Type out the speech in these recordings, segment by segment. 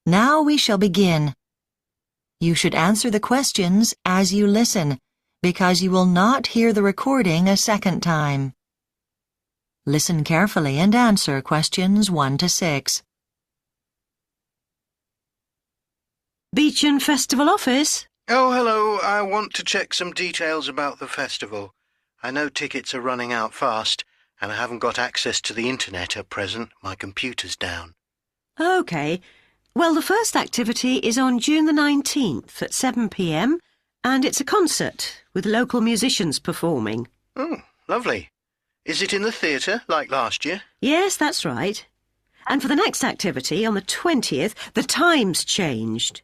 Now we shall begin. You should answer the questions as you listen, because you will not hear the recording a second time. Listen carefully and answer questions 1 to 6. Beechen Festival Office? Oh, hello. I want to check some details about the festival. I know tickets are running out fast, and I haven't got access to the internet at present. My computer's down. OK. Well, the first activity is on June the 19th at 7 p.m, and it's a concert with local musicians performing. Oh, lovely. Is it in the theatre, like last year? Yes, that's right. And for the next activity, on the 20th, the time's changed.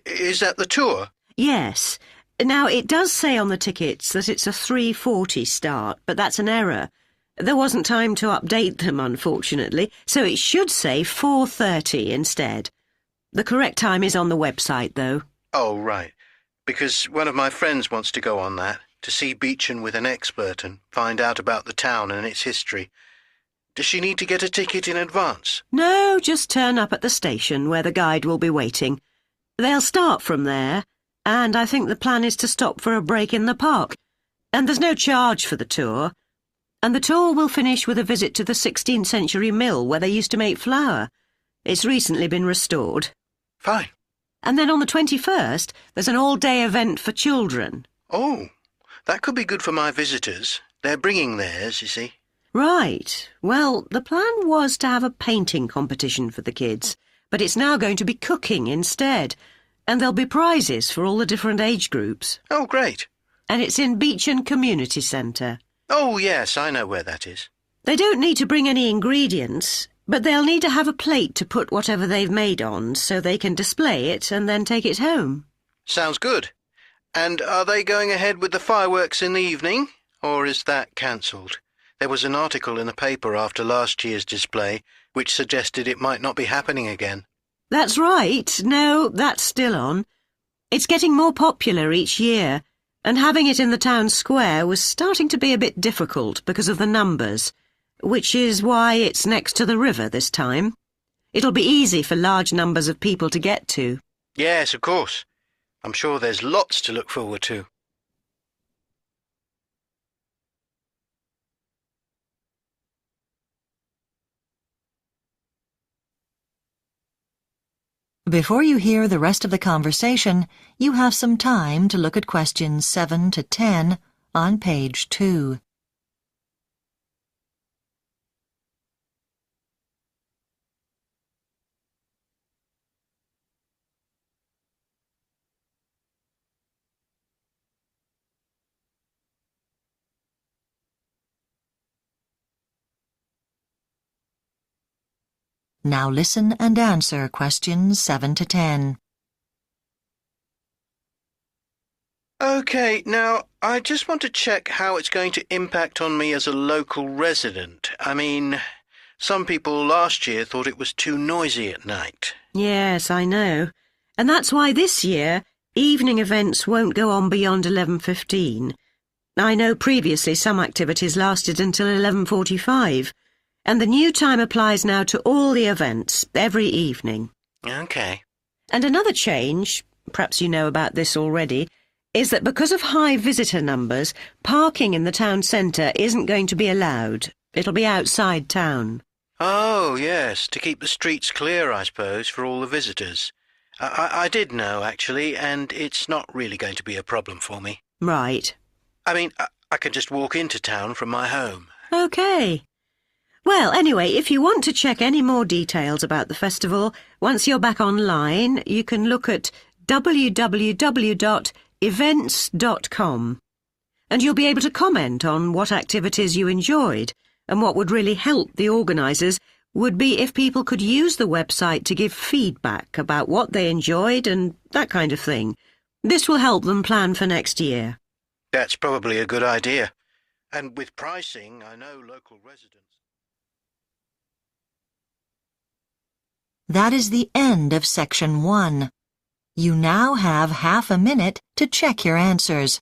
Is that the tour? Yes. Now, it does say on the tickets that it's a 3:40 start, but that's an error. There wasn't time to update them, unfortunately, so it should say 4:30 instead. The correct time is on the website, though. Oh, right. Because one of my friends wants to go on that, to see Beechen with an expert and find out about the town and its history. Does she need to get a ticket in advance? No, just turn up at the station where the guide will be waiting. They'll start from there, and I think the plan is to stop for a break in the park. And there's no charge for the tour. And the tour will finish with a visit to the 16th century mill where they used to make flour. It's recently been restored. Fine. And then on the 21st, there's an all-day event for children. Oh, that could be good for my visitors. They're bringing theirs, you see. Right. Well, the plan was to have a painting competition for the kids, but it's now going to be cooking instead, and there'll be prizes for all the different age groups. Oh, great. And it's in Beechen Community Centre. Oh, yes, I know where that is. They don't need to bring any ingredients, but they'll need to have a plate to put whatever they've made on so they can display it and then take it home. Sounds good. And are they going ahead with the fireworks in the evening, or is that cancelled? There was an article in the paper after last year's display which suggested it might not be happening again. That's right. No, that's still on. It's getting more popular each year, and having it in the town square was starting to be a bit difficult because of the numbers, which is why it's next to the river this time. It'll be easy for large numbers of people to get to. Yes, of course. I'm sure there's lots to look forward to. Before you hear the rest of the conversation, you have some time to look at questions 7 to 10 on page 2. Now listen and answer questions 7 to 10. OK, now, I just want to check how it's going to impact on me as a local resident. I mean, some people last year thought it was too noisy at night. Yes, I know. And that's why this year, evening events won't go on beyond 11:15. I know previously some activities lasted until 11:45. And the new time applies now to all the events, every evening. OK. And another change, perhaps you know about this already, is that because of high visitor numbers, parking in the town centre isn't going to be allowed. It'll be outside town. Oh, yes, to keep the streets clear, I suppose, for all the visitors. I did know, actually, and it's not really going to be a problem for me. Right. I mean, I can just walk into town from my home. OK. Well, anyway, if you want to check any more details about the festival, once you're back online, you can look at www.events.com. And you'll be able to comment on what activities you enjoyed, and what would really help the organisers would be if people could use the website to give feedback about what they enjoyed and that kind of thing. This will help them plan for next year. That's probably a good idea. And with pricing, I know local residents... That is the end of section 1. You now have half a minute to check your answers.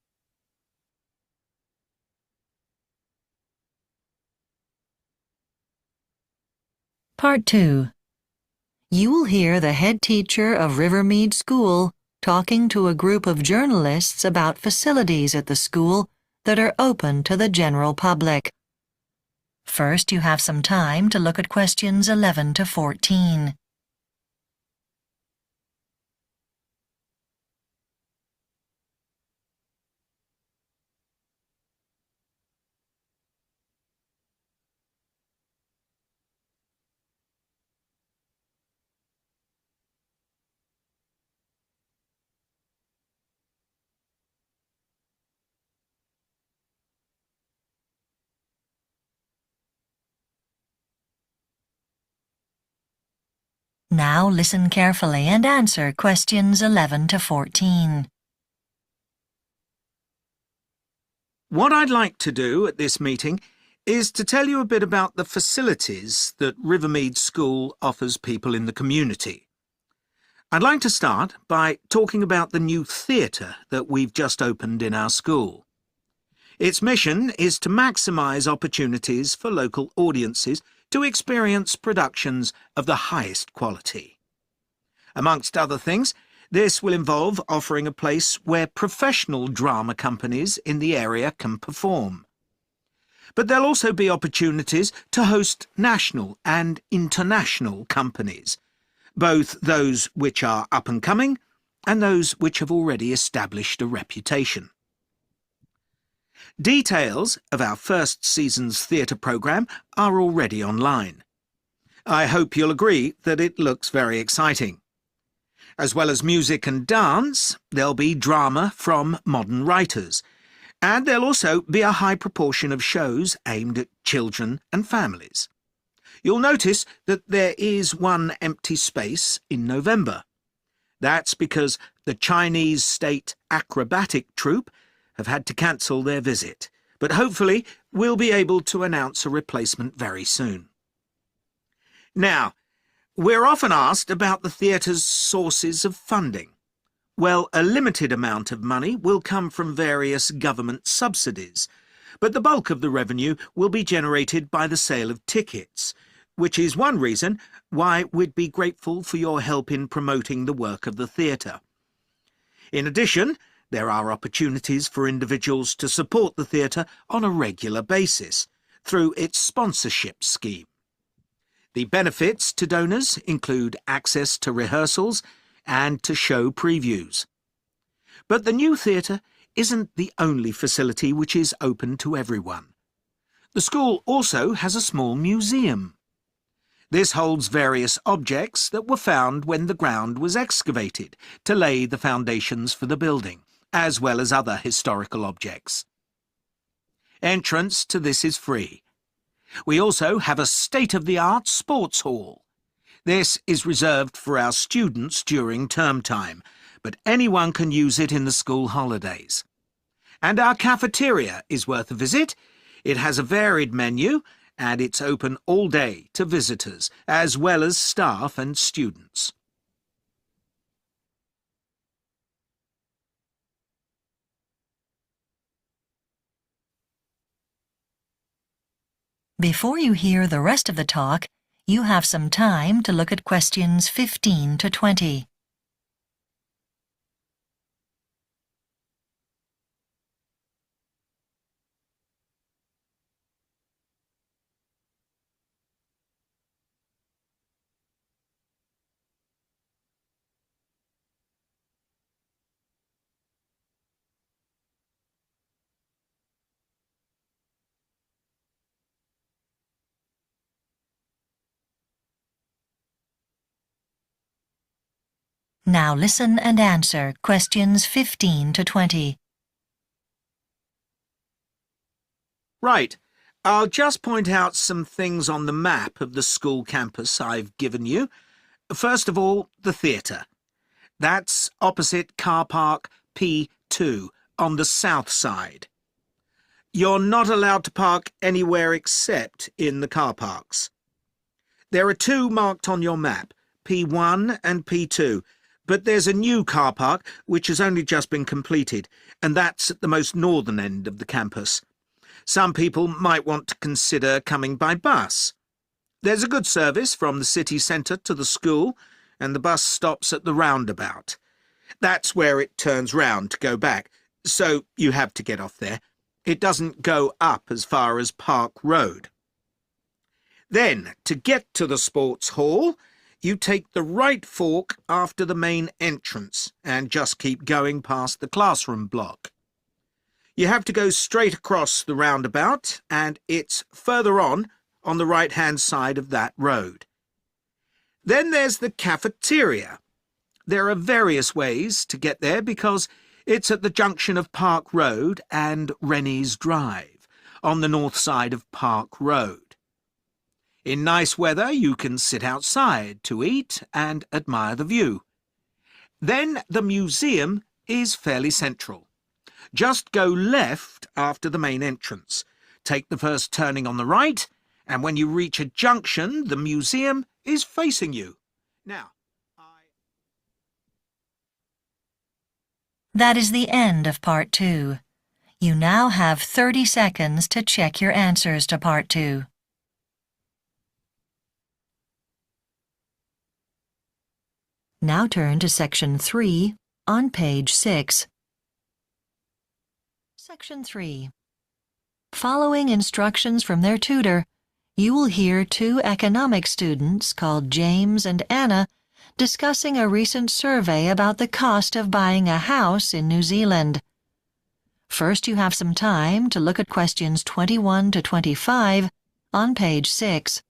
Part 2. You will hear the head teacher of Rivermead School talking to a group of journalists about facilities at the school that are open to the general public. First, you have some time to look at questions 11 to 14. Now listen carefully and answer questions 11 to 14. What I'd like to do at this meeting is to tell you a bit about the facilities that Rivermead School offers people in the community. I'd like to start by talking about the new theatre that we've just opened in our school. Its mission is to maximise opportunities for local audiences to experience productions of the highest quality. Amongst other things, this will involve offering a place where professional drama companies in the area can perform. But there'll also be opportunities to host national and international companies, both those which are up and coming and those which have already established a reputation. Details of our first season's theatre programme are already online. I hope you'll agree that it looks very exciting. As well as music and dance, there'll be drama from modern writers, and there'll also be a high proportion of shows aimed at children and families. You'll notice that there is one empty space in November. That's because the Chinese state acrobatic troupe have had to cancel their visit, but hopefully we'll be able to announce a replacement very soon. Now, we're often asked about the theatre's sources of funding. Well, a limited amount of money will come from various government subsidies, but the bulk of the revenue will be generated by the sale of tickets, which is one reason why we'd be grateful for your help in promoting the work of the theatre. In addition, there are opportunities for individuals to support the theatre on a regular basis through its sponsorship scheme. The benefits to donors include access to rehearsals and to show previews. But the new theatre isn't the only facility which is open to everyone. The school also has a small museum. This holds various objects that were found when the ground was excavated to lay the foundations for the building, as well as other historical objects. Entrance to this is free. We also have a state-of-the-art sports hall. This is reserved for our students during term time, but anyone can use it in the school holidays. And our cafeteria is worth a visit. It has a varied menu, and it's open all day to visitors, as well as staff and students. Before you hear the rest of the talk, you have some time to look at questions 15 to 20. Now listen and answer questions 15 to 20. Right. I'll just point out some things on the map of the school campus I've given you. First of all, the theatre. That's opposite car park P2 on the south side. You're not allowed to park anywhere except in the car parks. There are two marked on your map, P1 and P2, but there's a new car park which has only just been completed, and that's at the most northern end of the campus. Some people might want to consider coming by bus. There's a good service from the city centre to the school, and the bus stops at the roundabout. That's where it turns round to go back, so you have to get off there. It doesn't go up as far as Park Road. Then, to get to the sports hall, you take the right fork after the main entrance and just keep going past the classroom block. You have to go straight across the roundabout, and it's further on the right-hand side of that road. Then there's the cafeteria. There are various ways to get there because it's at the junction of Park Road and Rennie's Drive, on the north side of Park Road. In nice weather, you can sit outside to eat and admire the view. Then the museum is fairly central. Just go left after the main entrance. Take the first turning on the right, and when you reach a junction, the museum is facing you. Now, That is the end of Part 2. You now have 30 seconds to check your answers to Part 2. Now turn to Section 3 on page 6. Section 3. Following instructions from their tutor, you will hear two economics students called James and Anna discussing a recent survey about the cost of buying a house in New Zealand. First, you have some time to look at questions 21 to 25 on page 6.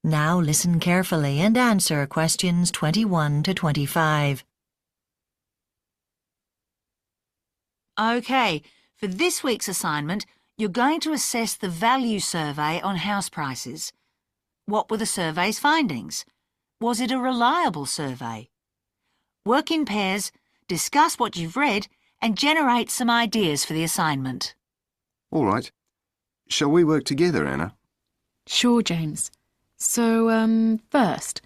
Now listen carefully and answer questions 21 to 25. OK, for this week's assignment, you're going to assess the value survey on house prices. What were the survey's findings? Was it a reliable survey? Work in pairs, discuss what you've read, and generate some ideas for the assignment. All right. Shall we work together, Anna? Sure, James. So, first,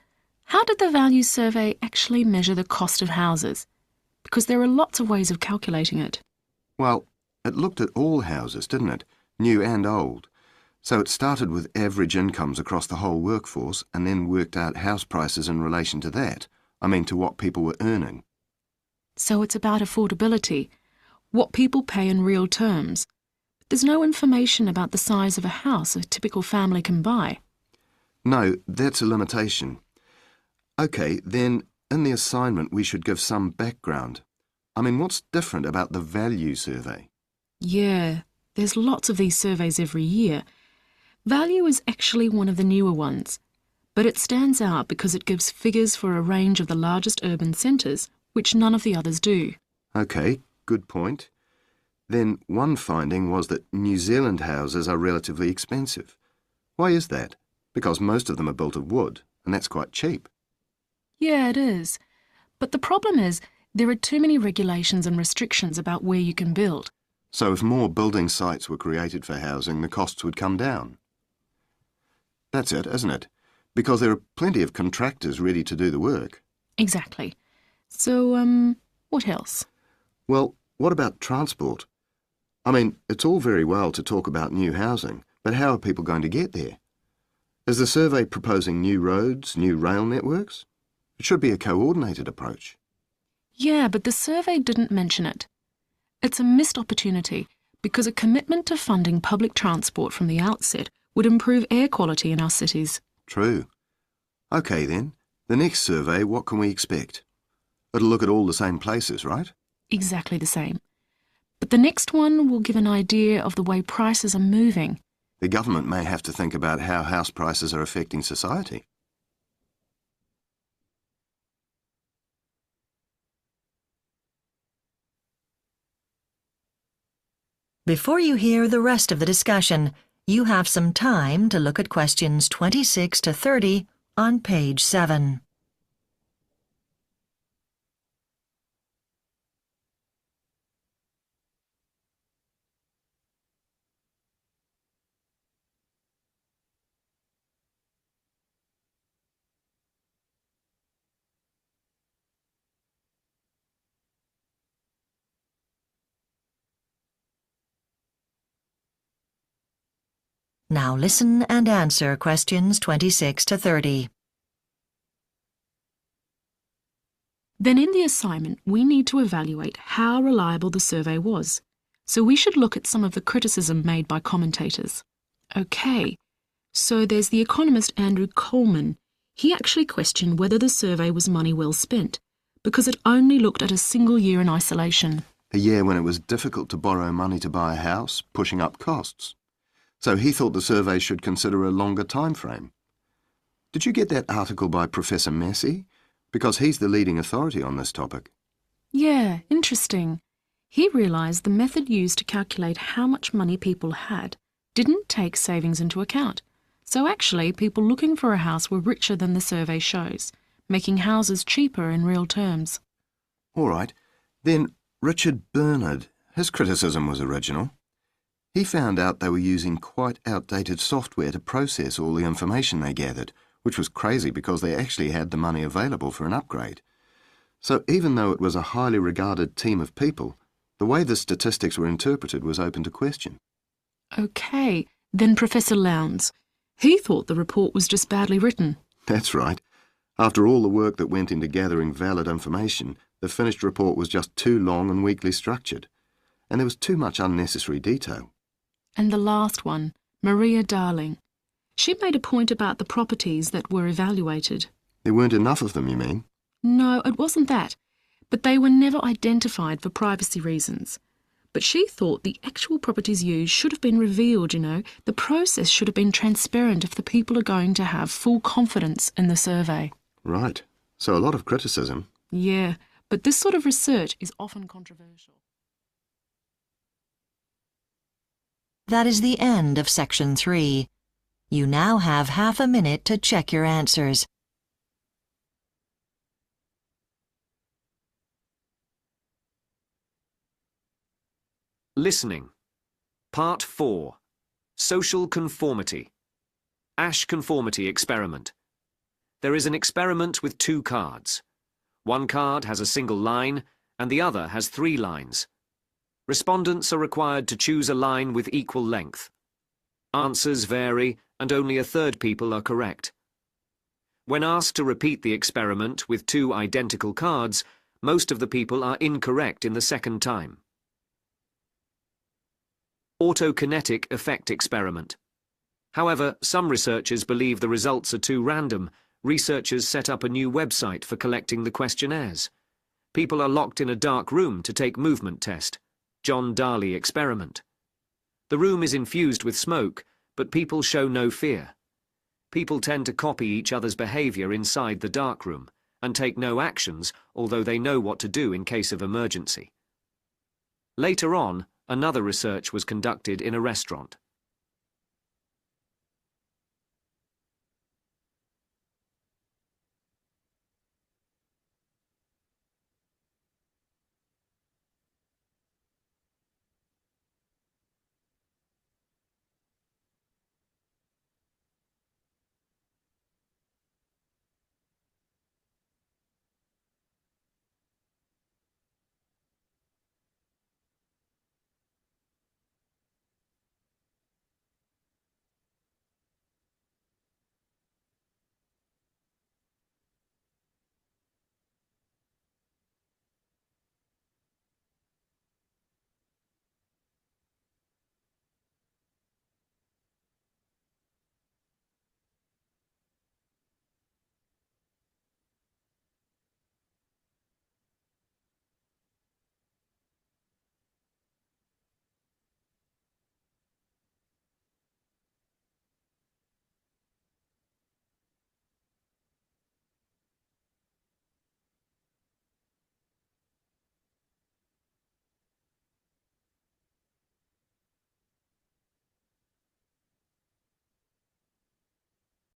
how did the value survey actually measure the cost of houses? Because there are lots of ways of calculating it. Well, it looked at all houses, didn't it? New and old. So it started with average incomes across the whole workforce and then worked out house prices in relation to that. I mean, to what people were earning. So it's about affordability, what people pay in real terms. There's no information about the size of a house a typical family can buy. No, that's a limitation. OK, then in the assignment we should give some background. I mean, what's different about the value survey? Yeah, there's lots of these surveys every year. Value is actually one of the newer ones, but it stands out because it gives figures for a range of the largest urban centres, which none of the others do. OK, good point. Then one finding was that New Zealand houses are relatively expensive. Why is that? Because most of them are built of wood, and that's quite cheap. Yeah, it is. But the problem is there are too many regulations and restrictions about where you can build. So if more building sites were created for housing, the costs would come down. That's it, isn't it? Because there are plenty of contractors ready to do the work. Exactly. So, what else? Well, what about transport? I mean, it's all very well to talk about new housing, but how are people going to get there? Is the survey proposing new roads, new rail networks? It should be a coordinated approach. Yeah, but the survey didn't mention it. It's a missed opportunity because a commitment to funding public transport from the outset would improve air quality in our cities. True. OK then, the next survey, what can we expect? It'll look at all the same places, right? Exactly the same. But the next one will give an idea of the way prices are moving. The government may have to think about how house prices are affecting society. before you hear the rest of the discussion, you have some time to look at questions 26 to 30 on page 7. Now listen and answer questions 26 to 30. Then in the assignment, we need to evaluate how reliable the survey was. So we should look at some of the criticism made by commentators. Okay, so there's the economist Andrew Coleman. He actually questioned whether the survey was money well spent, because it only looked at a single year in isolation. A year when it was difficult to borrow money to buy a house, pushing up costs. So he thought the survey should consider a longer time frame. Did you get that article by Professor Massey? Because he's the leading authority on this topic. Yeah, interesting. He realised the method used to calculate how much money people had didn't take savings into account. So actually, people looking for a house were richer than the survey shows, making houses cheaper in real terms. All right. Then Richard Bernard, his criticism was original. He found out they were using quite outdated software to process all the information they gathered, which was crazy because they actually had the money available for an upgrade. So even though it was a highly regarded team of people, the way the statistics were interpreted was open to question. Okay, then Professor Lowndes. He thought the report was just badly written. That's right. After all the work that went into gathering valid information, the finished report was just too long and weakly structured, and there was too much unnecessary detail. And the last one, Maria Darling. She made a point about the properties that were evaluated. There weren't enough of them, you mean? No, it wasn't that. But they were never identified for privacy reasons. But she thought the actual properties used should have been revealed, you know. The process should have been transparent if the people are going to have full confidence in the survey. Right. So a lot of criticism. Yeah, but this sort of research is often controversial. That is the end of section 3. You now have half a minute to check your answers. Listening. Part 4. Social conformity. Ash conformity experiment. There is an experiment with 2 cards. One card has a single line and the other has 3 lines. Respondents are required to choose a line with equal length. Answers vary and only a third people are correct. When asked to repeat the experiment with 2 identical cards, most of the people are incorrect in the second time. Autokinetic effect experiment. However, some researchers believe the results are too random. Researchers set up a new website for collecting the questionnaires. People are locked in a dark room to take movement test. John Darley experiment. The room is infused with smoke, but people show no fear. People tend to copy each other's behaviour inside the dark room and take no actions, although they know what to do in case of emergency. Later on, another research was conducted in a restaurant.